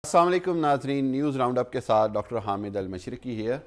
السلام علیکم ناظرین، نیوز راؤنڈ اپ کے ساتھ ڈاکٹر حامد المشرقی ہے۔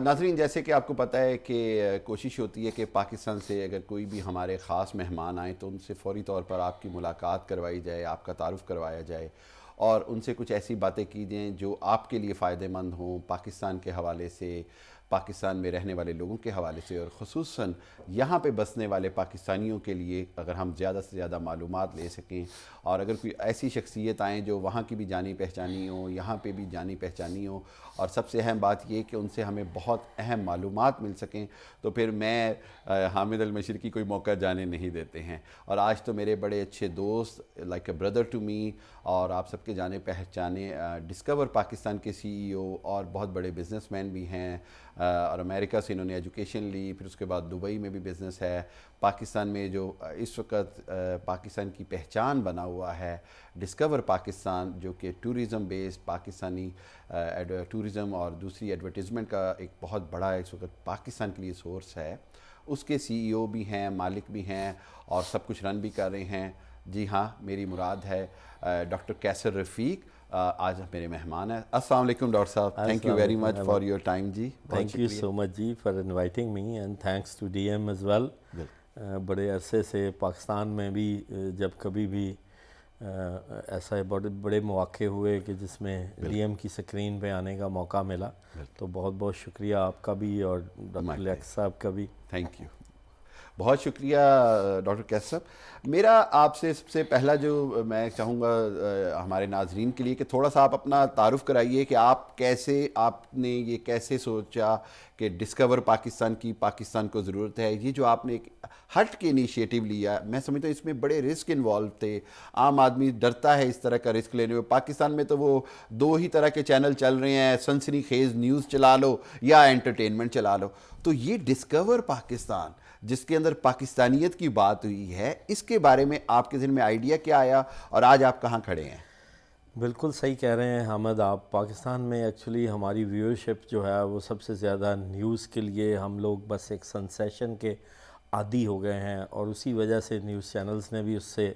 ناظرین، جیسے کہ آپ کو پتہ ہے کہ کوشش ہوتی ہے کہ پاکستان سے اگر کوئی بھی ہمارے خاص مہمان آئیں تو ان سے فوری طور پر آپ کی ملاقات کروائی جائے، آپ کا تعارف کروایا جائے اور ان سے کچھ ایسی باتیں کی جائیں جو آپ کے لیے فائدہ مند ہوں، پاکستان کے حوالے سے، پاکستان میں رہنے والے لوگوں کے حوالے سے، اور خصوصاً یہاں پہ بسنے والے پاکستانیوں کے لیے اگر ہم زیادہ سے زیادہ معلومات لے سکیں، اور اگر کوئی ایسی شخصیت آئیں جو وہاں کی بھی جانی پہچانی ہوں، یہاں پہ بھی جانی پہچانی ہوں، اور سب سے اہم بات یہ کہ ان سے ہمیں بہت اہم معلومات مل سکیں، تو پھر میں حامد المشرقی کوئی موقع جانے نہیں دیتے ہیں۔ اور آج تو میرے بڑے اچھے دوست، like a brother to me, اور آپ سب کے جانے پہچانے ڈسکور پاکستان کے سی ای او اور بہت بڑے بزنس مین بھی ہیں، اور امریکہ سے انہوں نے ایجوکیشن لی، پھر اس کے بعد دبئی میں بھی بزنس ہے۔ پاکستان میں جو اس وقت پاکستان کی پہچان بنا ہوا ہے ڈسکور پاکستان، جو کہ ٹورزم بیس پاکستانی ٹورزم اور دوسری ایڈورٹیزمنٹ کا ایک بہت بڑا اس وقت پاکستان کے لیے سورس ہے، اس کے سی ای او بھی ہیں، مالک بھی ہیں، اور سب کچھ رن بھی کر رہے ہیں۔ جی ہاں، میری مراد ہے ڈاکٹر کیسر رفیق، آج میرے مہمان ہیں۔ السلام علیکم ڈاکٹر صاحب، thank you very much for your time جی۔ تھینک یو سو مچ جی for inviting me, and thanks to D M as well. بڑے عرصے سے پاکستان میں بھی جب کبھی بھی ایسا بڑے مواقع ہوئے کہ جس میں ڈی ایم کی سکرین پہ آنے کا موقع ملا، تو بہت بہت شکریہ آپ کا بھی اور ڈاکٹر لیاقت صاحب کا بھی۔ تھینک یو، بہت شکریہ ڈاکٹر کیسر صاحب۔ میرا آپ سے سب سے پہلا جو میں چاہوں گا ہمارے ناظرین کے لیے کہ تھوڑا سا آپ اپنا تعارف کرائیے کہ آپ نے یہ کیسے سوچا کہ ڈسکور پاکستان کو ضرورت ہے، یہ جو آپ نے ایک ہٹ کے انیشیٹو لیا۔ میں سمجھتا ہوں اس میں بڑے رسک انوالو تھے، عام آدمی ڈرتا ہے اس طرح کا رسک لینے میں۔ پاکستان میں تو وہ دو ہی طرح کے چینل چل رہے ہیں، سنسنی خیز نیوز چلا لو یا انٹرٹینمنٹ چلا لو، تو یہ ڈسکور پاکستان جس کے اندر پاکستانیت کی بات ہوئی ہے، اس کے بارے میں آپ کے ذہن میں آئیڈیا کیا آیا اور آج آپ کہاں کھڑے ہیں؟ بالکل صحیح کہہ رہے ہیں حامد آپ۔ پاکستان میں ایکچولی ہماری ویورشپ جو ہے وہ سب سے زیادہ نیوز کے لیے ہم لوگ بس ایک سنسیشن کے عادی ہو گئے ہیں، اور اسی وجہ سے نیوز چینلز نے بھی اس سے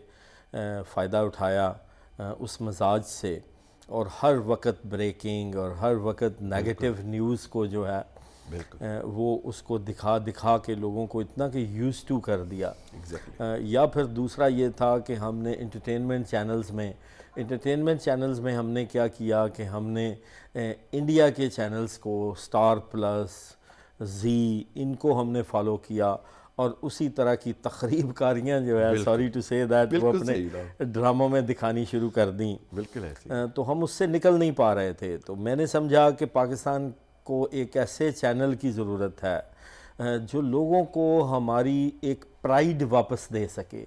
فائدہ اٹھایا، اس مزاج سے، اور ہر وقت بریکنگ اور ہر وقت نیگیٹو نیوز کو جو ہے وہ اس کو دکھا کے لوگوں کو اتنا کہ یوز ٹو کر دیا۔ یا پھر دوسرا یہ تھا کہ ہم نے انٹرٹینمنٹ چینلز میں ہم نے کیا کیا کہ ہم نے انڈیا کے چینلز کو، سٹار پلس، زی، ان کو ہم نے فالو کیا، اور اسی طرح کی تخریب کاریاں جو ہے سوری ٹو سے دیٹ وہ اپنے ڈراموں میں دکھانی شروع کر دیں۔ تو ہم اس سے نکل نہیں پا رہے تھے، تو میں نے سمجھا کہ پاکستان کو ایک ایسے چینل کی ضرورت ہے جو لوگوں کو ہماری ایک پرائیڈ واپس دے سکے،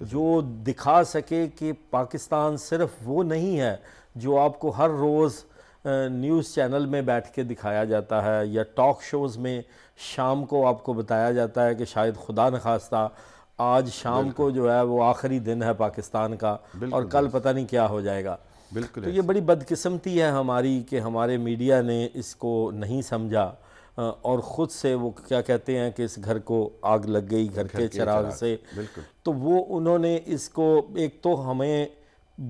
جو دکھا سکے کہ پاکستان صرف وہ نہیں ہے جو آپ کو ہر روز نیوز چینل میں بیٹھ کے دکھایا جاتا ہے، یا ٹاک شوز میں شام کو آپ کو بتایا جاتا ہے کہ شاید خدا نخواستہ آج شام کو جو ہے وہ آخری دن ہے پاکستان کا، اور کل پتہ نہیں کیا ہو جائے گا۔ تو یہ بڑی بدقسمتی ہے ہماری کہ ہمارے میڈیا نے اس کو نہیں سمجھا، اور خود سے وہ کیا کہتے ہیں کہ اس گھر کو آگ لگ گئی گھر کے چراغ سے۔ تو وہ انہوں نے اس کو، ایک تو ہمیں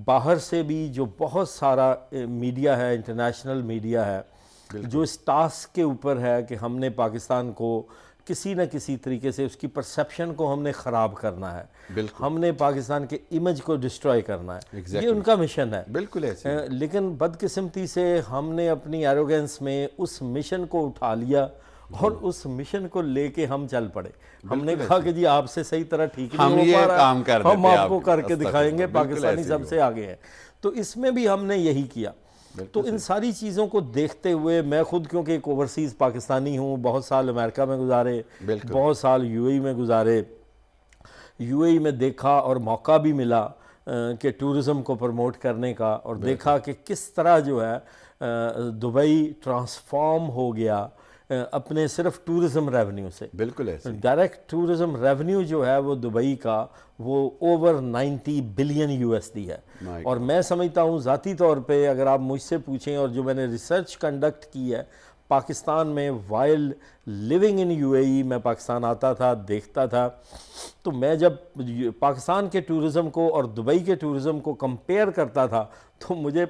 باہر سے بھی جو بہت سارا میڈیا ہے، انٹرنیشنل میڈیا ہے، جو اس ٹاسک کے اوپر ہے کہ ہم نے پاکستان کو کسی نہ کسی طریقے سے اس کی پرسیپشن کو ہم نے خراب کرنا ہے، ہم نے پاکستان کے امیج کو ڈسٹروائے کرنا ہے، یہ ان کا مشن ہے۔ بالکل ایسے، لیکن بدقسمتی سے ہم نے اپنی ایروگنس میں اس مشن کو اٹھا لیا اور اس مشن کو لے کے ہم چل پڑے۔ ہم نے کہا کہ جی آپ سے صحیح طرح ٹھیک نہیں ہو پا رہا، ہم آپ کو کر کے دکھائیں گے، پاکستانی سب سے آگے ہیں۔ تو اس میں بھی ہم نے یہی کیا۔ تو ان ساری چیزوں کو دیکھتے ہوئے میں خود، کیونکہ ایک اوورسیز پاکستانی ہوں، بہت سال امریکہ میں گزارے، بہت سال یو اے ای میں گزارے، یو اے ای میں دیکھا اور موقع بھی ملا کہ ٹورزم کو پروموٹ کرنے کا، اور دیکھا کہ کس طرح جو ہے دبئی ٹرانسفارم ہو گیا اپنے صرف ٹورزم ریونیو سے۔ بالکل ایسے ڈائریکٹ ٹورزم ریونیو جو ہے وہ دبئی کا وہ over 90 billion U S D ہے، اور میں سمجھتا ہوں ذاتی طور پہ اگر آپ مجھ سے پوچھیں، اور جو میں نے ریسرچ کنڈکٹ کی ہے پاکستان میں وائل لیونگ ان یو اے ای میں پاکستان آتا تھا، دیکھتا تھا، تو میں جب پاکستان کے ٹورزم کو اور دبئی کے ٹورزم کو کمپیئر کرتا تھا تو مجھے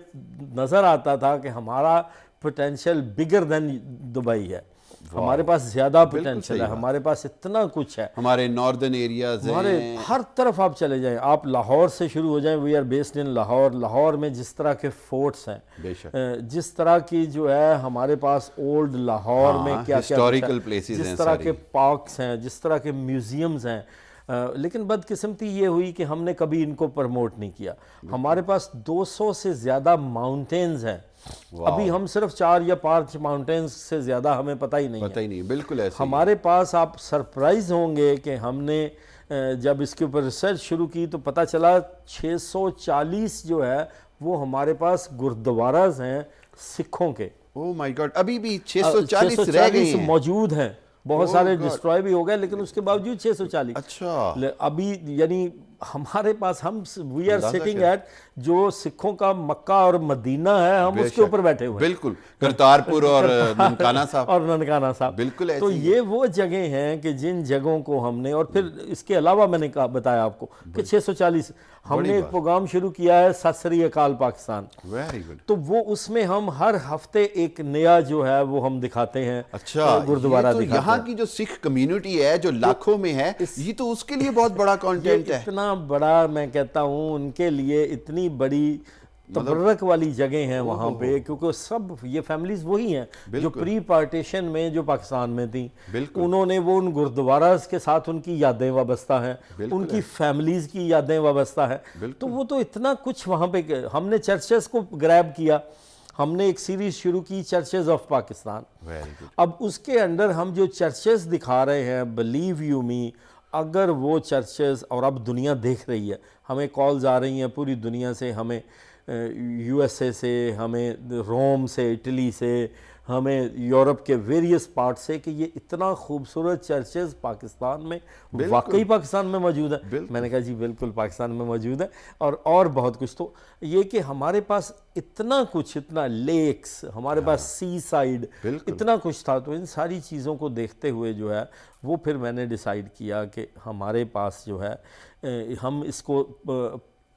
نظر آتا تھا کہ ہمارا پوٹینشیل بگر دین دبئی ہے، ہمارے پاس زیادہ پوٹینشیل ہے، ہمارے پاس اتنا کچھ ہے، ہمارے ناردرن ایریاز ہمارے ہر طرف آپ چلے جائیں، آپ لاہور سے شروع ہو جائیں، we are based in Lahore, Lahore میں جس طرح کے فورٹس ہیں، بے شک جس طرح کی جو ہے ہمارے پاس اولڈ لاہور میں کیا ہسٹوریکل پلیسز ہیں، جس طرح کے پارکس ہیں، جس طرح کے میوزیمز ہیں، لیکن بدقسمتی یہ ہوئی کہ ہم نے کبھی ان کو پروموٹ نہیں کیا۔ ہمارے پاس 200 سے زیادہ ماؤنٹینز ہیں، ابھی ہم صرف 4 یا 5 ماؤنٹینز سے زیادہ ہمیں پتہ ہی نہیں ہے، بالکل ایسے ہمارے پاس۔ آپ سرپرائز ہوں گے کہ ہم نے جب اس کے اوپر ریسرچ شروع کی تو پتہ چلا 640 جو ہے وہ ہمارے پاس گردواراز ہیں سکھوں کے، او مائی گاڈ، ابھی بھی 640 رہ گئے ہیں، موجود ہیں، بہت سارے ڈسٹروائے بھی ہو گئے لیکن اس کے باوجود 640 اچھا ابھی، یعنی ہمارے پاس ہم وی آر سٹنگ ایٹ جو سکھوں کا مکہ اور مدینہ ہے، ہم اس کے اوپر بیٹھے ہوئے ہیں، بالکل کرتارپور اور ننکانہ صاحب، اور ننکانہ صاحب، بالکل تو یہ وہ جگہیں ہیں کہ جن جگہوں کو ہم نے، اور پھر اس کے علاوہ میں نے بتایا آپ کو کہ 640 ہم نے ایک پروگرام شروع کیا ہے ست سری اکال پاکستان، ویری گڈ، تو وہ اس میں ہم ہر ہفتے ایک نیا جو ہے وہ ہم دکھاتے ہیں، اچھا گردوارہ تو دکھاتے یہاں کی جو سکھ کمیونٹی ہے جو لاکھوں میں ہے، یہ تو اس کے لیے بہت بڑا کانٹینٹ ہے، اتنا بڑا، میں کہتا ہوں ان کے لیے اتنی بڑی تبرک والی جگہ ہیں وہاں پہ، کیونکہ سب یہ فیملیز وہی ہیں جو پری پارٹیشن میں جو پاکستان میں تھیں، انہوں نے وہ ان گردواراز کے ساتھ ان کی یادیں وابستہ ہیں، ان کی فیملیز کی یادیں وابستہ ہیں، تو وہ تو اتنا کچھ وہاں پہ۔ ہم نے چرچز کو گریب کیا، ہم نے ایک سیریز شروع کی چرچز آف پاکستان، اب اس کے انڈر ہم جو چرچز دکھا رہے ہیں، بلیو یو می، اگر وہ چرچز، اور اب دنیا دیکھ رہی ہے، ہمیں کالز آ رہی ہیں پوری دنیا سے، ہمیں یو ایس اے سے، ہمیں روم سے، اٹلی سے، ہمیں یورپ کے ویریس پارٹ سے، کہ یہ اتنا خوبصورت چرچز پاکستان میں واقعی پاکستان میں موجود ہے۔ میں نے کہا جی بالکل پاکستان میں موجود ہے، اور بہت کچھ، تو یہ کہ ہمارے پاس اتنا کچھ، اتنا لیکس، ہمارے پاس سی سائیڈ، اتنا کچھ تھا، تو ان ساری چیزوں کو دیکھتے ہوئے جو ہے وہ پھر میں نے ڈیسائیڈ کیا کہ ہمارے پاس جو ہے ہم اس کو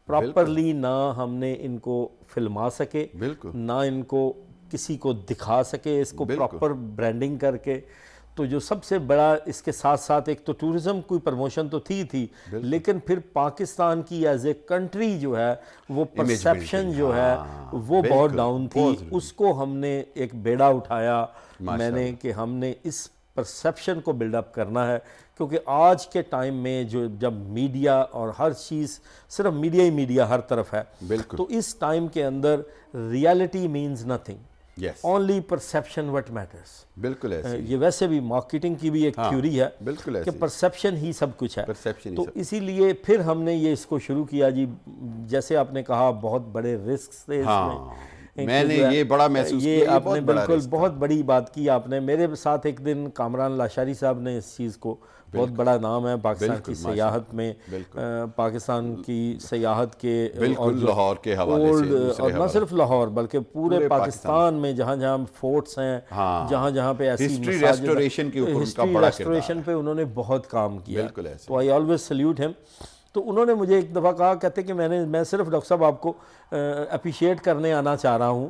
پراپرلی نہ ہم نے ان کو فلما سکے، نہ ان کو کسی کو دکھا سکے، اس کو پراپر برانڈنگ کر کے، تو جو سب سے بڑا اس کے ساتھ ساتھ ایک تو ٹورزم کوئی پروموشن تو تھی، لیکن پھر پاکستان کی ایز اے کنٹری جو ہے وہ پرسیپشن جو ہے وہ بہت ڈاؤن تھی، اس کو ہم نے ایک بیڑا اٹھایا میں نے کہ ہم نے اس پرسیپشن کو بلڈ اپ کرنا ہے، کیونکہ آج کے ٹائم میں جب میڈیا اور ہر چیز صرف میڈیا ہی میڈیا ہر طرف ہے، تو اس ٹائم کے اندر reality means nothing, only perception what matters, بالکل ایسے، یہ ویسے بھی مارکیٹنگ کی بھی ایک تھیوری ہے کہ پرسیپشن ہی سب کچھ ہے، تو اسی لیے پھر ہم نے یہ اس کو شروع کیا جی، جیسے آپ نے کہا بہت بڑے رسکس تھے اس میں نے یہ بڑا محسوس کیا، یہ آپ نے بالکل بہت بڑی بات کی آپ نے۔ میرے ساتھ ایک دن کامران لاشاری صاحب نے اس چیز کو، بہت بڑا نام ہے پاکستان کی سیاحت میں، پاکستان کی سیاحت کے، بالکل لاہور کے حوالے سے، اور نہ صرف لاہور بلکہ پورے پاکستان میں جہاں جہاں فورٹس ہیں، جہاں جہاں پہ ایسی ہسٹری ریسٹوریشن کے اوپر ان کا بڑا ریسٹوریشن پہ انہوں نے بہت کام کیا، تو آئی آلویز سلیوٹ ہم۔ تو انہوں نے مجھے ایک دفعہ کہا، کہتے کہ میں صرف ڈاکٹر صاحب آپ کو اپریشیٹ کرنے آنا چاہ رہا ہوں،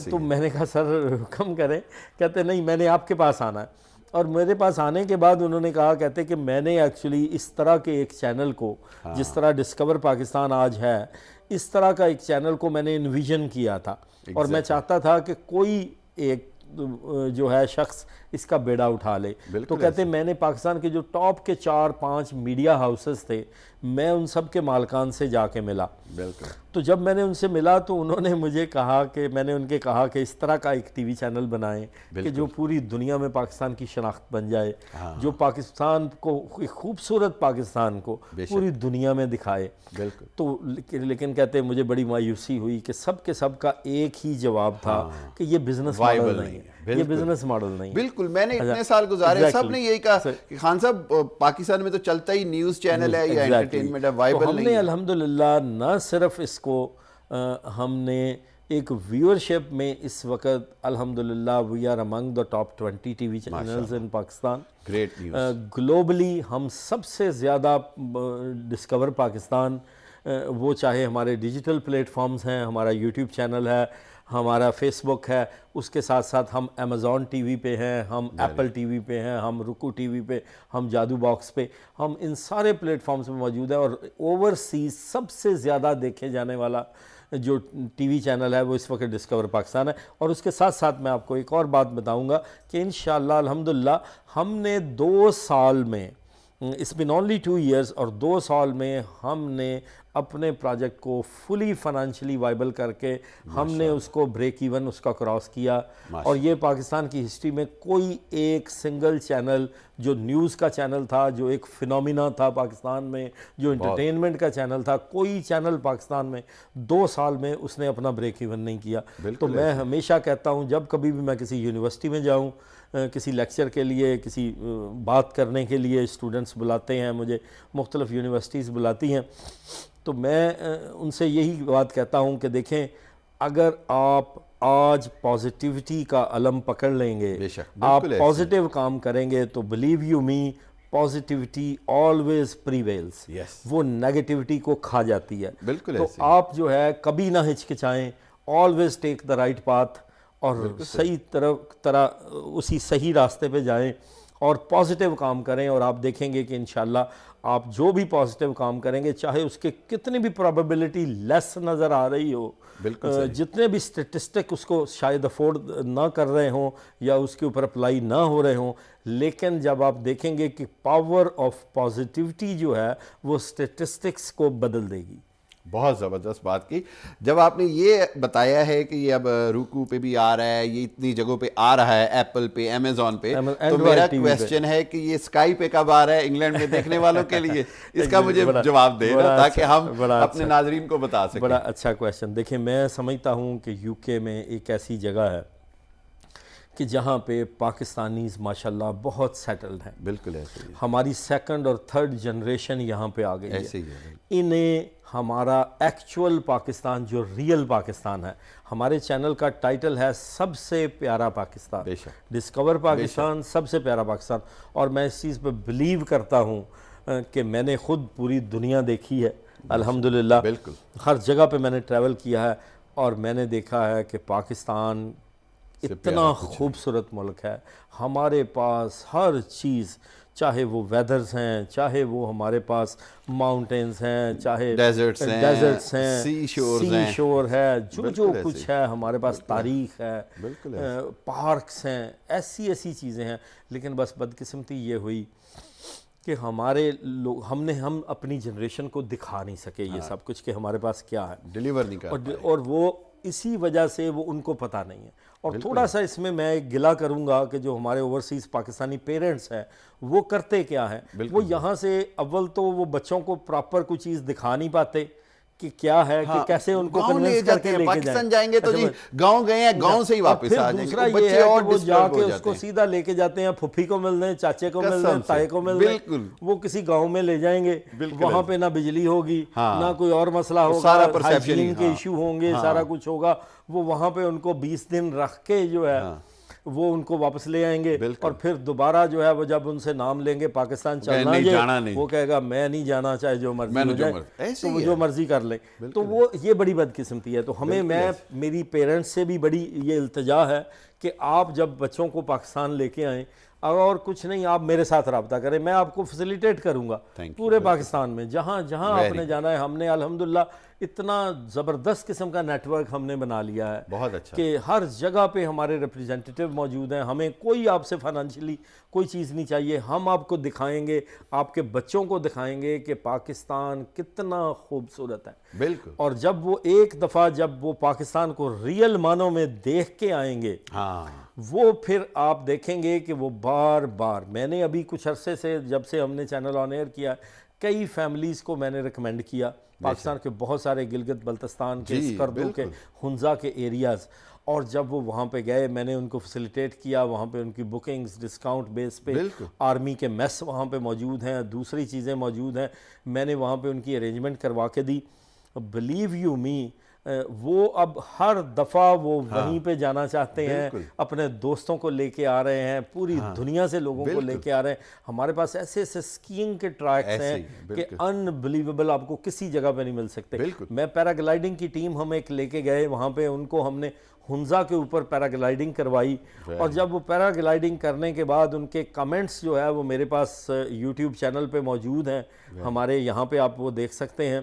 تو میں نے کہا سر کم کریں، کہتے نہیں میں نے آپ کے پاس آنا ہے، اور میرے پاس آنے کے بعد انہوں نے کہا، کہتے کہ میں نے ایکچولی اس طرح کے ایک چینل کو، جس طرح ڈسکور پاکستان آج ہے، اس طرح کا ایک چینل کو میں نے انویژن کیا تھا، اور میں چاہتا تھا کہ کوئی ایک جو ہے شخص اس کا بیڑا اٹھا لے، تو کہتے میں نے پاکستان کے جو ٹاپ کے 4-5 میڈیا ہاؤسز تھے، میں ان سب کے مالکان سے جا کے ملا، تو جب میں نے ان سے ملا تو انہوں نے مجھے کہا کہ، میں نے ان کے کہا کہ اس طرح کا ایک ٹی وی چینل بنائیں کہ جو پوری دنیا میں پاکستان کی شناخت بن جائے، جو پاکستان کو، خوبصورت پاکستان کو پوری دنیا میں دکھائے، تو لیکن کہتے مجھے بڑی مایوسی ہوئی کہ سب کے سب کا ایک ہی جواب تھا کہ یہ بزنس ماڈل نہیں ہے، یہ بزنس ماڈل نہیں ہے۔ بالکل، میں نے اتنے سال گزارے، سب نے یہی کہا کہ خان صاحب پاکستان میں تو چلتا ہی نیوز چینل ہے یا انٹرٹینمنٹ ہے، وائبل نہیں ہے۔ ہم نے الحمدللہ نہ صرف اس کو ہم نے ایک ویورشپ میں اس وقت الحمدللہ we are among the top 20 TV channels in Pakistan. Great news. Globally ہم سب سے زیادہ ڈسکور پاکستان، وہ چاہے ہمارے ڈیجیٹل پلیٹ فارمز ہیں، ہمارا یوٹیوب چینل ہے، ہمارا فیس بک ہے، اس کے ساتھ ساتھ ہم امیزون ٹی وی پہ ہیں، ہم ایپل ٹی وی پہ ہیں، ہم رکو ٹی وی پہ، ہم جادو باکس پہ، ہم ان سارے پلیٹ فارمز پہ موجود ہیں. اور اوورسیز سب سے زیادہ دیکھے جانے والا جو ٹی وی چینل ہے وہ اس وقت ڈسکور پاکستان ہے. اور اس کے ساتھ ساتھ میں آپ کو ایک اور بات بتاؤں گا کہ انشاءاللہ الحمدللہ ہم نے 2 سال میں، اس بن اونلی 2 ایئرز، اور 2 سال میں ہم نے اپنے پروجیکٹ کو فلی فائنینشلی وائبل کر کے ہم نے اس کو بریک ایون اس کا کراس کیا. اور یہ پاکستان کی ہسٹری میں کوئی ایک سنگل چینل جو نیوز کا چینل تھا، جو ایک فینومینا تھا پاکستان میں، جو انٹرٹینمنٹ کا چینل تھا، کوئی چینل پاکستان میں 2 سال میں اس نے اپنا بریک ایون نہیں کیا. تو میں ہمیشہ کہتا ہوں جب کبھی بھی میں کسی یونیورسٹی میں جاؤں، کسی لیکچر کے لیے، کسی بات کرنے کے لیے، اسٹوڈنٹس بلاتے ہیں مجھے، مختلف یونیورسٹیز بلاتی ہیں، تو میں ان سے یہی بات کہتا ہوں کہ دیکھیں اگر آپ آج پازیٹیوٹی کا علم پکڑ لیں گے، آپ پازیٹیو کام کریں گے، تو believe you me positivity always prevails. وہ نیگیٹیوٹی کو کھا جاتی ہے. تو آپ جو ہے کبھی نہ ہچکچائیں، always take the right path, اور صحیح طرح اسی صحیح راستے پہ جائیں اور پازیٹیو کام کریں. اور آپ دیکھیں گے کہ انشاءاللہ آپ جو بھی پازیٹیو کام کریں گے، چاہے اس کے کتنی بھی پروبیبلٹی لیس نظر آ رہی ہو، جتنے بھی اسٹیٹسٹک اس کو شاید افورڈ نہ کر رہے ہوں یا اس کے اوپر اپلائی نہ ہو رہے ہوں، لیکن جب آپ دیکھیں گے کہ پاور آف پازیٹیوٹی جو ہے وہ اسٹیٹسٹکس کو بدل دے گی. بہت زبردست بات کی. جب آپ نے یہ بتایا ہے کہ یہ اب روکو پہ بھی آ رہا ہے، یہ اتنی جگہوں پہ آ رہا ہے، ایپل پہ، امیزون پہ، تو میرا کویسچن ہے کہ یہ اسکائی پہ کب آ رہا ہے انگلینڈ میں دیکھنے والوں کے لیے؟ اس کا مجھے جواب دے نا تاکہ ہم اپنے ناظرین کو بتا سکیں. بڑا اچھا کویسچن. دیکھیں میں سمجھتا ہوں کہ یو کے میں ایک ایسی جگہ ہے کہ جہاں پہ پاکستانیز ماشاءاللہ بہت سیٹلڈ ہیں. بالکل ایسے ہی. ہماری 2nd اور 3rd جنریشن یہاں پہ آ گئی ہے. ایسے ہی ہے. انہیں ہمارا ایکچول پاکستان جو ریئل پاکستان ہے، ہمارے چینل کا ٹائٹل ہے سب سے پیارا پاکستان، ڈسکور پاکستان، سب سے پیارا پاکستان. اور میں اس چیز پہ بلیو کرتا ہوں کہ میں نے خود پوری دنیا دیکھی ہے الحمدللہ. بالکل. ہر جگہ پہ میں نے ٹریول کیا ہے اور میں نے دیکھا ہے کہ پاکستان اتنا خوبصورت ملک ہے. ہمارے پاس ہر چیز، چاہے وہ ویدرز ہیں، چاہے وہ ہمارے پاس ماؤنٹینز ہیں، چاہے ڈیزرٹس ہیں، سی شور ہے، جو کچھ ہے ہمارے پاس، تاریخ ہے، پارکس ہیں، ایسی چیزیں ہیں. لیکن بس بدقسمتی یہ ہوئی کہ ہمارے لوگ، ہم اپنی جنریشن کو دکھا نہیں سکے یہ سب کچھ کہ ہمارے پاس کیا ہے، ڈیلیور نہیں کر پائے. اور وہ اسی وجہ سے وہ ان کو پتہ نہیں ہے. اور تھوڑا سا اس میں ایک گلہ کروں گا کہ جو ہمارے اوورسیز پاکستانی پیرنٹس ہیں وہ کرتے کیا ہیں، وہ یہاں سے اول تو وہ بچوں کو پراپر کوئی چیز دکھا نہیں پاتے کہ کیا ہے، کہ کیسے ان کو کنونس کر کے لے کے پاکستان جائیں گے تو جی گاؤں گئے ہیں، گاؤں سے ہی واپس آ جائیں گے. دوسرا یہ ہے کہ وہ جا کے اس کو سیدھا لے کے جاتے ہیں پھپھی کو ملنے، چاچے کو ملنے، تائے کو ملنے. وہ کسی گاؤں میں لے جائیں گے، وہاں پہ نہ بجلی ہوگی، نہ کوئی اور مسئلہ ہوگا، ہائیجین کے ایشو ہوں گے، سارا کچھ ہوگا. وہ وہاں پہ ان کو 20 دن رکھ کے جو ہے وہ ان کو واپس لے آئیں گے. اور پھر دوبارہ جو ہے وہ جب ان سے نام لیں گے پاکستان چلنا ہے، وہ کہے گا میں نہیں جانا، چاہے جو مرضی ہو جائے، تو وہ جو مرضی کر لیں. تو وہ یہ بڑی بدقسمتی ہے. تو ہمیں، میری پیرنٹس سے بھی بڑی یہ التجا ہے کہ آپ جب بچوں کو پاکستان لے کے آئیں، اور کچھ نہیں، آپ میرے ساتھ رابطہ کریں، میں آپ کو فیسیلیٹیٹ کروں گا پورے پاکستان میں جہاں آپ نے جانا ہے. ہم نے الحمدللہ اتنا زبردست قسم کا نیٹ ورک ہم نے بنا لیا ہے، بہت اچھا، کہ ہر جگہ پہ ہمارے ریپریزنٹیٹیو موجود ہیں. ہمیں کوئی آپ سے فائنینشلی کوئی چیز نہیں چاہیے. ہم آپ کو دکھائیں گے، آپ کے بچوں کو دکھائیں گے کہ پاکستان کتنا خوبصورت ہے. بالکل. اور جب وہ ایک دفعہ جب وہ پاکستان کو ریئل معنوں میں دیکھ کے آئیں گے، وہ پھر آپ دیکھیں گے کہ وہ بار بار. میں نے ابھی کچھ عرصے سے جب سے ہم نے چینل آن ایئر کیا، کئی فیملیز کو میں نے ریکمینڈ کیا پاکستان کے بہت سارے گلگت بلتستان کے، اسکردو کے، ہنزا کے ایریاز. اور جب وہ وہاں پہ گئے، میں نے ان کو فیسیلیٹیٹ کیا، وہاں پہ ان کی بکنگز ڈسکاؤنٹ بیس پہ، آرمی کے میس وہاں پہ موجود ہیں، دوسری چیزیں موجود ہیں، میں نے وہاں پہ ان کی ارینجمنٹ کروا کے دی. بلیو یو می وہ اب ہر دفعہ وہ وہیں پہ جانا چاہتے ہیں, بالکل. اپنے دوستوں کو لے کے آ رہے ہیں, پوری دنیا سے لوگوں کو لے کے آ رہے ہیں. ہمارے پاس ایسے ایسے اسکیئنگ کے ٹریکس ہیں کہ انبلیویبل, آپ کو کسی جگہ پہ نہیں مل سکتے. میں پیراگلائڈنگ کی ٹیم ہم ایک لے کے گئے وہاں پہ, ان کو ہم نے ہنزا کے اوپر پیراگلائڈنگ کروائی, اور جب وہ پیراگلائڈنگ کرنے کے بعد ان کے کمنٹس جو ہے وہ میرے پاس یوٹیوب چینل پہ موجود ہیں ہمارے, یہاں پہ آپ وہ دیکھ سکتے ہیں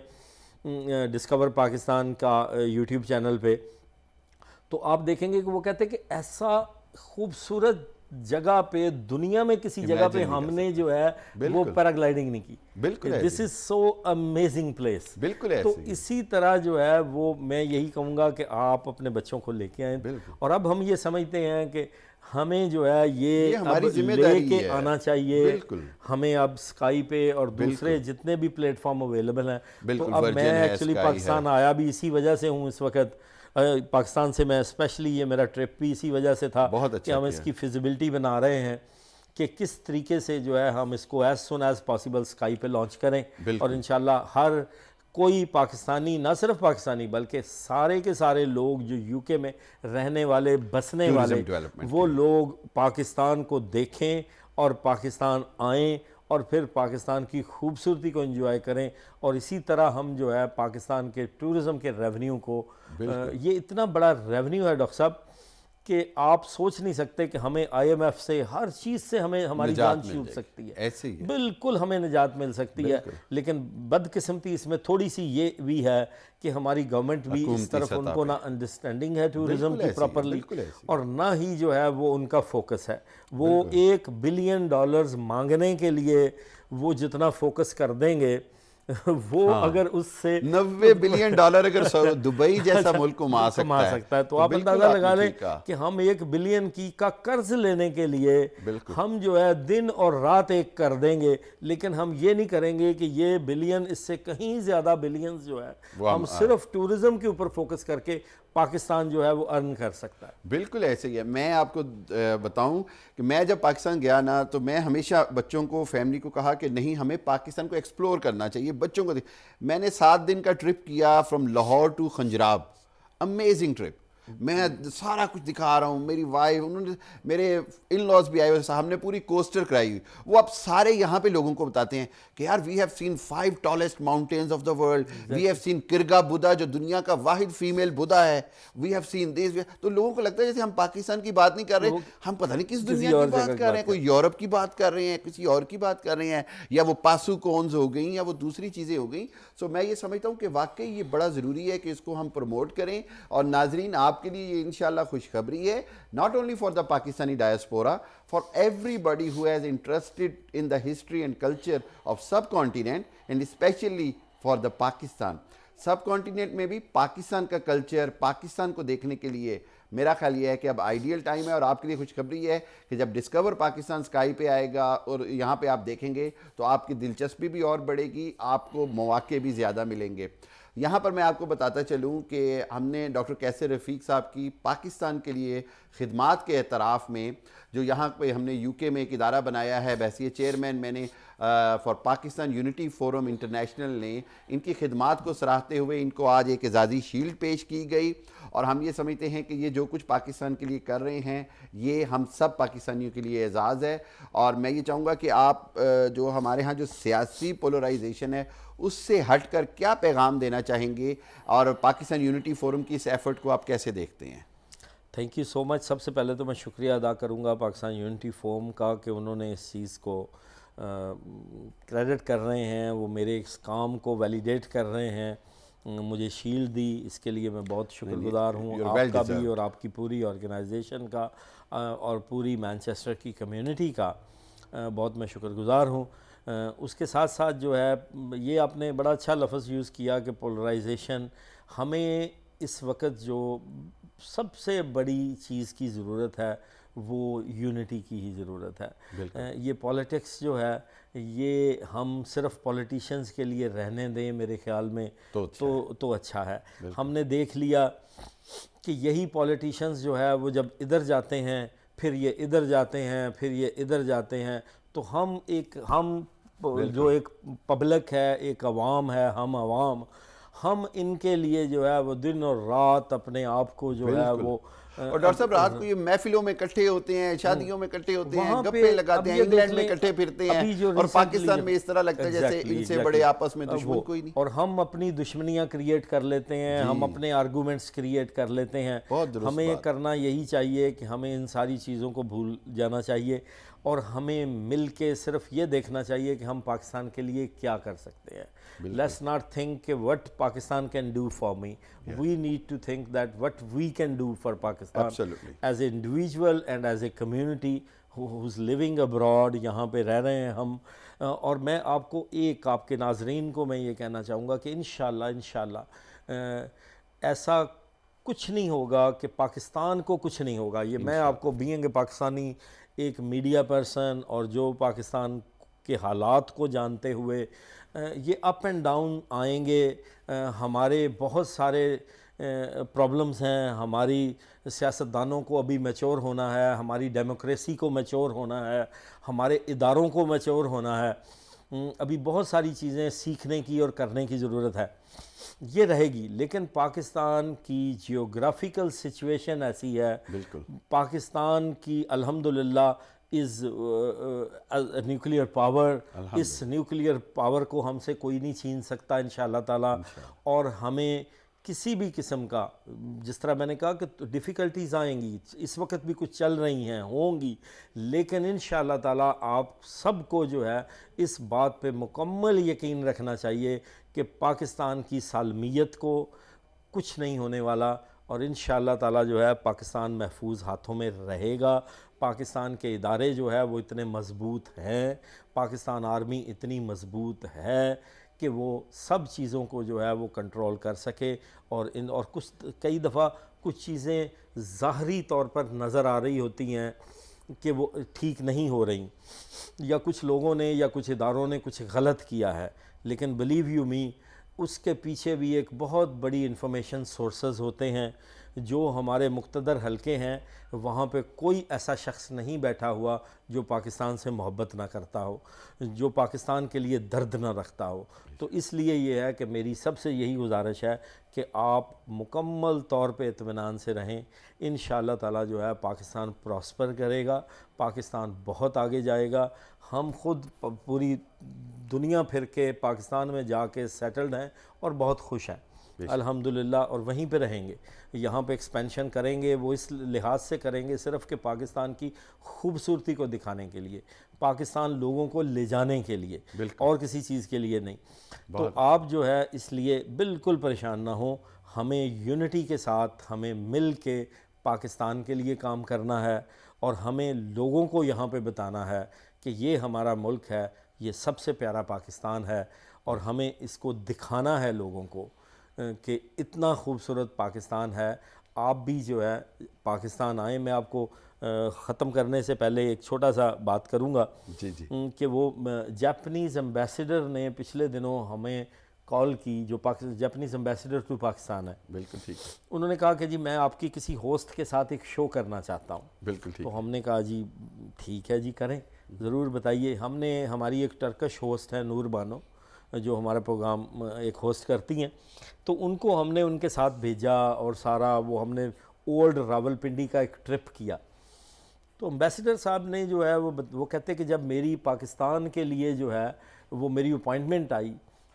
ڈسکور پاکستان کا یوٹیوب چینل پہ. تو آپ دیکھیں گے کہ وہ کہتے ہیں کہ ایسا خوبصورت جگہ پہ دنیا میں کسی جگہ پہ ہم نے جو ہے وہ پیراگلائڈنگ نہیں کی. دس از سو امیزنگ پلیس. تو اسی طرح جو ہے وہ میں یہی کہوں گا کہ آپ اپنے بچوں کو لے کے آئیں, اور اب ہم یہ سمجھتے ہیں کہ ہمیں جو ہے یہ اب لے کے آنا چاہیے. ہمیں اب اسکائی پہ اور دوسرے جتنے بھی پلیٹ فارم اویلیبل ہیں, تو اب میں ایکچولی پاکستان آیا بھی اسی وجہ سے ہوں اس وقت. پاکستان سے میں اسپیشلی, یہ میرا ٹرپ بھی اسی وجہ سے تھا کہ ہم اس کی فیزیبلٹی بنا رہے ہیں کہ کس طریقے سے جو ہے ہم اس کو as soon as possible sky پہ لانچ کریں, اور انشاءاللہ ہر کوئی پاکستانی, نہ صرف پاکستانی بلکہ سارے کے سارے لوگ جو یو کے میں رہنے والے, بسنے والے, وہ لوگ پاکستان کو دیکھیں اور پاکستان آئیں اور پھر پاکستان کی خوبصورتی کو انجوائے کریں. اور اسی طرح ہم جو ہے پاکستان کے ٹورزم کے ریونیو کو, یہ اتنا بڑا ریونیو ہے ڈاکٹر صاحب کہ آپ سوچ نہیں سکتے کہ ہمیں آئی ایم ایف سے, ہر چیز سے ہمیں ہماری جان چھوٹ سکتی ہے, بالکل ہمیں نجات مل سکتی ہے. لیکن بدقسمتی اس میں تھوڑی سی یہ بھی ہے کہ ہماری گورنمنٹ بھی اس طرف ان کو نہ انڈرسٹینڈنگ ہے ٹورزم کی پراپرلی, اور نہ ہی جو ہے وہ ان کا فوکس ہے. وہ $1 بلین مانگنے کے لیے وہ جتنا فوکس کر دیں گے, وہ اگر اس سے $90 بلین اگر دبئی جیسا ملک کما سکتا ہے, تو آپ اندازہ لگا لیں کہ ہم $1 بلین کا قرض لینے کے لیے ہم جو ہے دن اور رات ایک کر دیں گے, لیکن ہم یہ نہیں کریں گے کہ یہ بلین, اس سے کہیں زیادہ بلینز جو ہے ہم صرف ٹورزم کے اوپر فوکس کر کے پاکستان جو ہے وہ ارن کر سکتا ہے. بالکل ایسے ہی ہے. میں آپ کو بتاؤں کہ میں جب پاکستان گیا نا, تو میں ہمیشہ بچوں کو, فیملی کو کہا کہ نہیں, ہمیں پاکستان کو ایکسپلور کرنا چاہیے بچوں کو. میں نے 7 دن کا ٹرپ کیا from Lahore to Khunjerab, amazing trip. میں سارا کچھ دکھا رہا ہوں, میری وائف, انہوں نے, میرے ان لاز بھی آئے ہوئے, ہم نے پوری کوسٹر کرائی ہوئی. وہ اب سارے یہاں پہ لوگوں کو بتاتے ہیں کہ یار we have seen 5 tallest mountains of the world, we have seen کرگا بدھا جو دنیا کا واحد فیمیل بدھا ہے, وی ہیو سین دس. تو لوگوں کو لگتا ہے جیسے ہم پاکستان کی بات نہیں کر رہے, ہم پتہ نہیں کس دنیا کی بات کر رہے ہیں, کوئی یورپ کی بات کر رہے ہیں, کسی اور کی بات کر رہے ہیں, یا وہ پاسو کونز ہو گئیں, یا وہ دوسری چیزیں ہو گئیں. سو میں یہ سمجھتا ہوں کہ واقعی یہ بڑا ضروری ہے کہ اس کو ہم پروموٹ کریں. اور ناظرین, آپ کے لیے یہ انشاءاللہ خوشخبری ہے, not only for the Pakistani diaspora, for everybody who has interested in the history and culture of subcontinent, and especially for the Pakistan. Sub continent میں بھی پاکستان کا کلچر, پاکستان کو دیکھنے کے لیے میرا خیال یہ ہے کہ اب آئیڈیل ٹائم ہے. اور آپ کے لیے خوشخبری یہ ہے کہ جب ڈسکور پاکستان اسکائی پہ آئے گا اور یہاں پہ آپ دیکھیں گے تو آپ کی دلچسپی بھی اور بڑھے گی, آپ کو مواقع بھی زیادہ ملیں گے. یہاں پر میں آپ کو بتاتا چلوں کہ ہم نے ڈاکٹر کیسر رفیق صاحب کی پاکستان کے لیے خدمات کے اعتراف میں, جو یہاں پہ ہم نے یو کے میں ایک ادارہ بنایا ہے بحیثیت چیئرمین, میں نے for Pakistan unity forum international نے ان کی خدمات کو سراہتے ہوئے ان کو آج ایک اعزازی شیلڈ پیش کی گئی. اور ہم یہ سمجھتے ہیں کہ یہ جو کچھ پاکستان کے لیے کر رہے ہیں یہ ہم سب پاکستانیوں کے لیے اعزاز ہے. اور میں یہ چاہوں گا کہ آپ جو ہمارے ہاں جو سیاسی پولرائزیشن ہے اس سے ہٹ کر کیا پیغام دینا چاہیں گے, اور پاکستان یونٹی فورم کی اس ایفرٹ کو آپ کیسے دیکھتے ہیں؟ تھینک یو سو مچ. سب سے پہلے تو میں شکریہ ادا کروں گا پاکستان یونٹی فورم کا کہ انہوں نے اس چیز کو کریڈٹ کر رہے ہیں, وہ میرے اس کام کو ویلیڈیٹ کر رہے ہیں, مجھے شیلڈ دی, اس کے لیے میں بہت شکر گزار ہوں آپ کا بھی اور آپ کی پوری آرگنائزیشن کا اور پوری مانچسٹر کی کمیونٹی کا بہت میں شکر گزار ہوں. اس کے ساتھ ساتھ جو ہے یہ آپ نے بڑا اچھا لفظ یوز کیا کہ پولرائزیشن, ہمیں اس وقت جو سب سے بڑی چیز کی ضرورت ہے وہ یونٹی کی ہی ضرورت ہے. یہ پولیٹکس جو ہے یہ ہم صرف پولیٹیشنز کے لیے رہنے دیں میرے خیال میں تو اچھا ہے. ہم نے دیکھ لیا کہ یہی پولیٹیشنز جو ہے وہ جب ادھر جاتے ہیں پھر یہ ادھر جاتے ہیں, پھر یہ ادھر جاتے ہیں, تو ہم جو ایک پبلک ہے, ایک عوام ہے, ہم عوام, ہم ان کے لیے جو ہے وہ دن اور رات اپنے آپ کو جو ہے وہ اور ڈاکٹر صاحب رات کو یہ محفلوں میں اکٹھے ہوتے ہیں, شادیوں میں اکٹھے ہوتے ہیں, گپے لگاتے ہیں, انگلینڈ میں اکٹھے پھرتے ہیں, اور پاکستان میں اس طرح لگتا ہے جیسے ان سے بڑے آپس میں دشمن کوئی نہیں. اور ہم اپنی دشمنیاں کریٹ کر لیتے ہیں, ہم اپنے آرگومنٹس کریٹ کر لیتے ہیں. ہمیں کرنا یہی چاہیے کہ ہمیں ان ساری چیزوں کو بھول جانا چاہیے, اور ہمیں مل کے صرف یہ دیکھنا چاہیے کہ ہم پاکستان کے لیے کیا کر سکتے ہیں. لیٹس ناٹ تھنک کہ what Pakistan can do for me, we need to think that what we can do for Pakistan as a individual and as a community who's living abroad. یہاں پہ رہ رہے ہیں ہم. اور میں آپ کو آپ کے ناظرین کو میں یہ کہنا چاہوں گا کہ انشاءاللہ ایسا کچھ نہیں ہوگا کہ پاکستان کو کچھ نہیں ہوگا. یہ میں آپ کو بینگ پاکستانی ایک میڈیا پرسن اور جو پاکستان کے حالات کو جانتے ہوئے, یہ اپ اینڈ ڈاؤن آئیں گے. ہمارے بہت سارے پرابلمز ہیں, ہماری سیاستدانوں کو ابھی میچور ہونا ہے, ہماری ڈیموکریسی کو میچور ہونا ہے, ہمارے اداروں کو میچور ہونا ہے. ابھی بہت ساری چیزیں سیکھنے کی اور کرنے کی ضرورت ہے, یہ رہے گی. لیکن پاکستان کی جیوگرافیکل سچویشن ایسی ہے, پاکستان کی الحمدللہ از نیوکلیئر پاور, اس نیوکلیئر پاور کو ہم سے کوئی نہیں چھین سکتا انشاءاللہ تعالی. اور ہمیں کسی بھی قسم کا, جس طرح میں نے کہا کہ ڈیفیکلٹیز آئیں گی, اس وقت بھی کچھ چل رہی ہیں, ہوں گی, لیکن انشاءاللہ تعالی آپ سب کو جو ہے اس بات پہ مکمل یقین رکھنا چاہیے کہ پاکستان کی سالمیت کو کچھ نہیں ہونے والا, اور انشاءاللہ تعالی جو ہے پاکستان محفوظ ہاتھوں میں رہے گا. پاکستان کے ادارے جو ہے وہ اتنے مضبوط ہیں, پاکستان آرمی اتنی مضبوط ہے کہ وہ سب چیزوں کو جو ہے وہ کنٹرول کر سکے. اور کئی دفعہ کچھ چیزیں ظاہری طور پر نظر آ رہی ہوتی ہیں کہ وہ ٹھیک نہیں ہو رہی, یا کچھ لوگوں نے یا کچھ اداروں نے کچھ غلط کیا ہے, لیکن بلیو یو می اس کے پیچھے بھی ایک بہت بڑی انفارمیشن سورسز ہوتے ہیں. جو ہمارے مقتدر حلقے ہیں وہاں پہ کوئی ایسا شخص نہیں بیٹھا ہوا جو پاکستان سے محبت نہ کرتا ہو, جو پاکستان کے لیے درد نہ رکھتا ہو. تو اس لیے یہ ہے کہ میری سب سے یہی گزارش ہے کہ آپ مکمل طور پہ اطمینان سے رہیں. انشاءاللہ تعالی جو ہے پاکستان پراسپر کرے گا, پاکستان بہت آگے جائے گا. ہم خود پوری دنیا پھر کے پاکستان میں جا کے سیٹلڈ ہیں اور بہت خوش ہیں الحمدللہ, اور وہیں پہ رہیں گے. یہاں پہ ایکسپینشن کریں گے وہ اس لحاظ سے کریں گے صرف کہ پاکستان کی خوبصورتی کو دکھانے کے لیے, پاکستان لوگوں کو لے جانے کے لیے, اور کسی چیز کے لیے نہیں. تو آپ جو ہے اس لیے بالکل پریشان نہ ہوں, ہمیں یونٹی کے ساتھ ہمیں مل کے پاکستان کے لیے کام کرنا ہے, اور ہمیں لوگوں کو یہاں پہ بتانا ہے کہ یہ ہمارا ملک ہے, یہ سب سے پیارا پاکستان ہے, اور ہمیں اس کو دکھانا ہے لوگوں کو کہ اتنا خوبصورت پاکستان ہے. آپ بھی جو ہے پاکستان آئیں. میں آپ کو ختم کرنے سے پہلے ایک چھوٹا سا بات کروں گا کہ وہ جاپنیز ایمبیسیڈر نے پچھلے دنوں ہمیں کال کی, جو جاپنیز ایمبیسیڈر ٹو پاکستان ہے. بالکل ٹھیک. انہوں نے کہا کہ جی میں آپ کی کسی ہوسٹ کے ساتھ ایک شو کرنا چاہتا ہوں. بالکل ٹھیک. تو ہم نے کہا جی ٹھیک ہے جی کریں, ضرور بتائیے. ہماری ایک ٹرکش ہوسٹ ہے نور بانو, جو ہمارا پروگرام ایک ہوسٹ کرتی ہیں, تو ان کو ہم نے ان کے ساتھ بھیجا, اور سارا وہ ہم نے اولڈ راولپنڈی کا ایک ٹرپ کیا. تو امبیسیڈر صاحب نے جو ہے وہ کہتے کہ جب میری پاکستان کے لیے جو ہے وہ میری اپوائنٹمنٹ آئی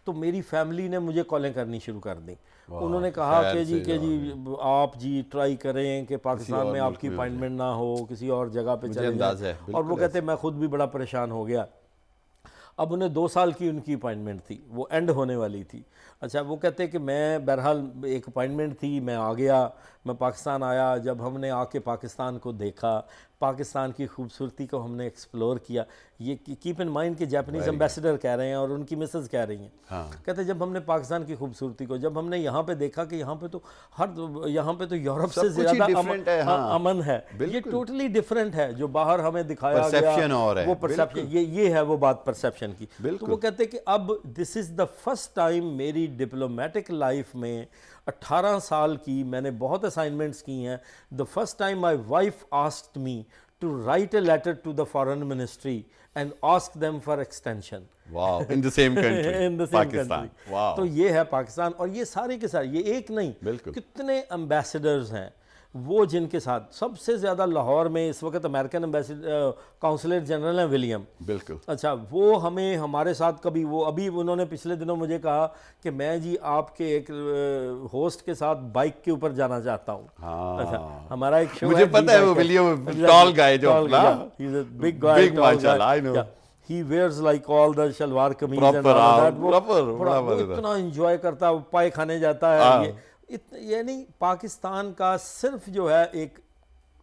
تو میری فیملی نے مجھے کالیں کرنی شروع کر دیں. انہوں نے کہا کہ جی آپ جی ٹرائی کریں کہ پاکستان میں آپ کی اپوائنٹمنٹ نہ ہو, کسی اور جگہ پہ چلے جائیں. اور وہ کہتے میں خود بھی بڑا پریشان ہو گیا. اب انہیں 2 سال کی ان کی اپوائنٹمنٹ تھی, وہ اینڈ ہونے والی تھی. اچھا, وہ کہتے کہ میں بہرحال ایک اپوائنٹمنٹ تھی, میں آ گیا, میں پاکستان آیا. جب ہم نے آ کے پاکستان کو دیکھا, پاکستان کی خوبصورتی کو ہم نے ایکسپلور کیا. یہ کیپ ان مائنڈ کہ جاپنیز ایمبیسیڈر کہہ رہے ہیں اور ان کی مسز کہہ رہی ہیں. کہتے جب ہم نے پاکستان کی خوبصورتی کو, جب ہم نے یہاں پہ دیکھا کہ یہاں پہ تو یورپ سے زیادہ امن ہے, یہ ٹوٹلی ڈیفرنٹ ہے جو باہر ہمیں دکھایا گیا, وہ پرسیپشن, یہ ہے وہ بات پرسیپشن کی. تو وہ کہتے کہ اب دس از دا فرسٹ ٹائم میری ڈپلومیٹک لائف میں 18 سال کی میں نے بہت اسائنمنٹس کی ہیں. The first time my wife asked me to write a letter to the foreign ministry and ask them for extension. Wow, in the same country. In the same Pakistan. country. Wow. تو یہ ہے پاکستان, اور یہ سارے کے سارے, یہ ایک نہیں, کتنے امبیسڈرز ہیں وہ جن کے ساتھ, سب سے زیادہ لاہور میں اس وقت امریکن کونسلیٹ جنرل ہیں ولیم. بالکل. اچھا, وہ ہمیں ہمارے ساتھ کبھی, وہ ابھی انہوں نے پچھلے دنوں مجھے کہا کہ میں جی آپ کے ایک ہوسٹ کے ساتھ بائک کے اوپر جانا چاہتا ہوں. اچھا, ہمارا ایک شو ہے, مجھے پتہ ہے وہ ولیم ٹال گائے جو اپنا, he's a big guy, big ماشاءاللہ, I know. He wears like all the shalwar kameez and all that. وہ اتنا انجوائے کرتا ہے, پائے کھانے جاتا ہے. یعنی پاکستان کا صرف جو ہے ایک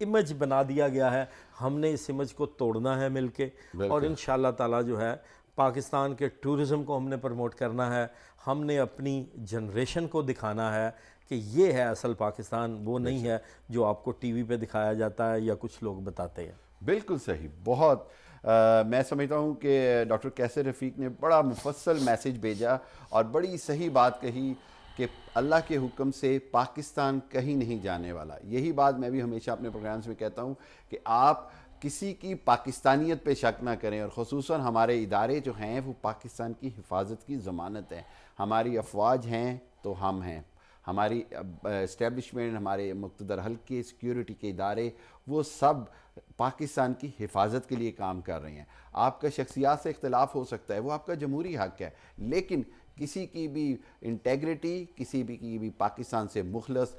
امیج بنا دیا گیا ہے, ہم نے اس امیج کو توڑنا ہے مل کے, اور انشاءاللہ تعالی جو ہے پاکستان کے ٹورزم کو ہم نے پروموٹ کرنا ہے. ہم نے اپنی جنریشن کو دکھانا ہے کہ یہ ہے اصل پاکستان, وہ نہیں ہے جو آپ کو ٹی وی پہ دکھایا جاتا ہے یا کچھ لوگ بتاتے ہیں. بالکل صحیح. بہت میں سمجھتا ہوں کہ ڈاکٹر کیسر رفیق نے بڑا مفصل میسیج بھیجا اور بڑی صحیح بات کہی کہ اللہ کے حکم سے پاکستان کہیں نہیں جانے والا. یہی بات میں بھی ہمیشہ اپنے پروگرامز میں کہتا ہوں کہ آپ کسی کی پاکستانیت پہ شک نہ کریں, اور خصوصاً ہمارے ادارے جو ہیں وہ پاکستان کی حفاظت کی ضمانت ہیں. ہماری افواج ہیں تو ہم ہیں, ہماری اسٹیبلشمنٹ, ہمارے مقتدر حلقے, سیکیورٹی کے ادارے, وہ سب پاکستان کی حفاظت کے لیے کام کر رہے ہیں. آپ کا شخصیات سے اختلاف ہو سکتا ہے, وہ آپ کا جمہوری حق ہے, لیکن کسی کی بھی انٹیگریٹی, کسی بھی کی بھی پاکستان سے مخلص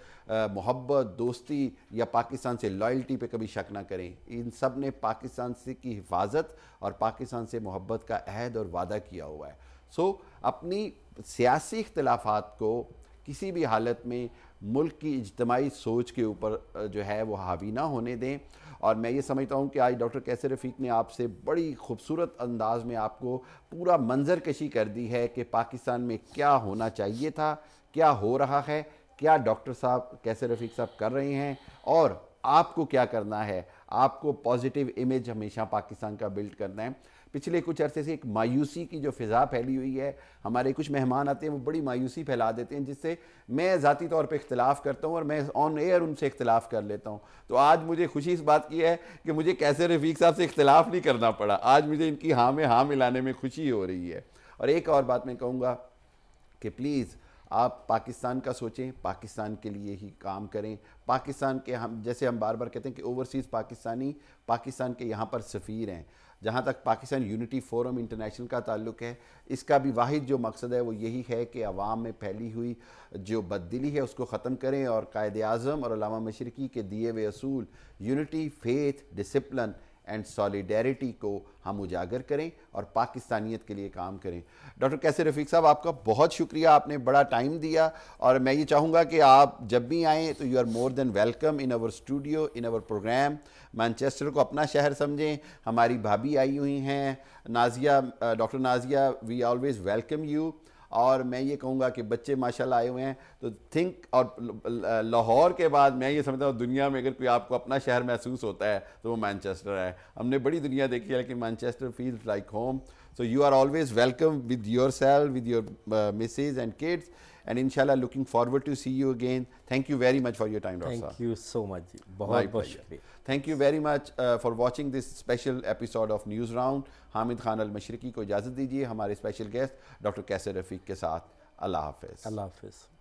محبت, دوستی یا پاکستان سے لائلٹی پہ کبھی شک نہ کریں. ان سب نے پاکستان سے کی حفاظت اور پاکستان سے محبت کا عہد اور وعدہ کیا ہوا ہے. سو اپنی سیاسی اختلافات کو کسی بھی حالت میں ملک کی اجتماعی سوچ کے اوپر جو ہے وہ حاوی نہ ہونے دیں. اور میں یہ سمجھتا ہوں کہ آج ڈاکٹر کیسر رفیق نے آپ سے بڑی خوبصورت انداز میں آپ کو پورا منظر کشی کر دی ہے کہ پاکستان میں کیا ہونا چاہیے تھا, کیا ہو رہا ہے, کیا ڈاکٹر صاحب کیسر رفیق صاحب کر رہے ہیں, اور آپ کو کیا کرنا ہے. آپ کو پازیٹیو امیج ہمیشہ پاکستان کا بلڈ کرنا ہے. پچھلے کچھ عرصے سے ایک مایوسی کی جو فضا پھیلی ہوئی ہے, ہمارے کچھ مہمان آتے ہیں وہ بڑی مایوسی پھیلا دیتے ہیں, جس سے میں ذاتی طور پہ اختلاف کرتا ہوں اور میں آن ایئر ان سے اختلاف کر لیتا ہوں. تو آج مجھے خوشی اس بات کی ہے کہ مجھے کیسر رفیق صاحب سے اختلاف نہیں کرنا پڑا, آج مجھے ان کی ہاں میں ہاں ملانے میں خوشی ہو رہی ہے. اور ایک اور بات میں کہوں گا کہ پلیز آپ پاکستان کا سوچیں, پاکستان کے لیے ہی کام کریں. پاکستان کے ہم جیسے ہم بار بار کہتے ہیں کہ اوورسیز پاکستانی پاکستان کے یہاں پر سفیر ہیں. جہاں تک پاکستان یونٹی فورم انٹرنیشنل کا تعلق ہے, اس کا بھی واحد جو مقصد ہے وہ یہی ہے کہ عوام میں پھیلی ہوئی جو بددلی ہے اس کو ختم کریں, اور قائد اعظم اور علامہ مشرقی کے دیے ہوئے اصول unity, faith, discipline and solidarity کو ہم اجاگر کریں اور پاکستانیت کے لیے کام کریں. ڈاکٹر کیسر رفیق صاحب آپ کا بہت شکریہ, آپ نے بڑا ٹائم دیا, اور میں یہ چاہوں گا کہ آپ جب بھی آئیں تو you are more than welcome in our studio, in our program. Manchester کو اپنا شہر سمجھیں. ہماری بھابھی آئی ہوئی ہیں Nazia, doctor Nazia, we always welcome you. اور میں یہ کہوں گا کہ بچے ماشاءاللہ آئے ہوئے ہیں تو تھنک, اور لاہور کے بعد میں یہ سمجھتا ہوں دنیا میں اگر کوئی آپ کو اپنا شہر محسوس ہوتا ہے تو وہ مانچسٹر ہے. ہم نے بڑی دنیا دیکھی ہے لیکن Manchester feels like home. So you are always welcome with yourself, with your missus and kids, and inshallah looking forward to see you again. Thank you very much for your time, Dr. Thank you so much. بہت بہت شکریہ. Thank you very much for watching this special episode of News Round. Hamid Khan المشرقی کو اجازت دیجیے ہمارے special guest doctor کیسر رفیق کے ساتھ. اللہ حافظ. اللہ حافظ.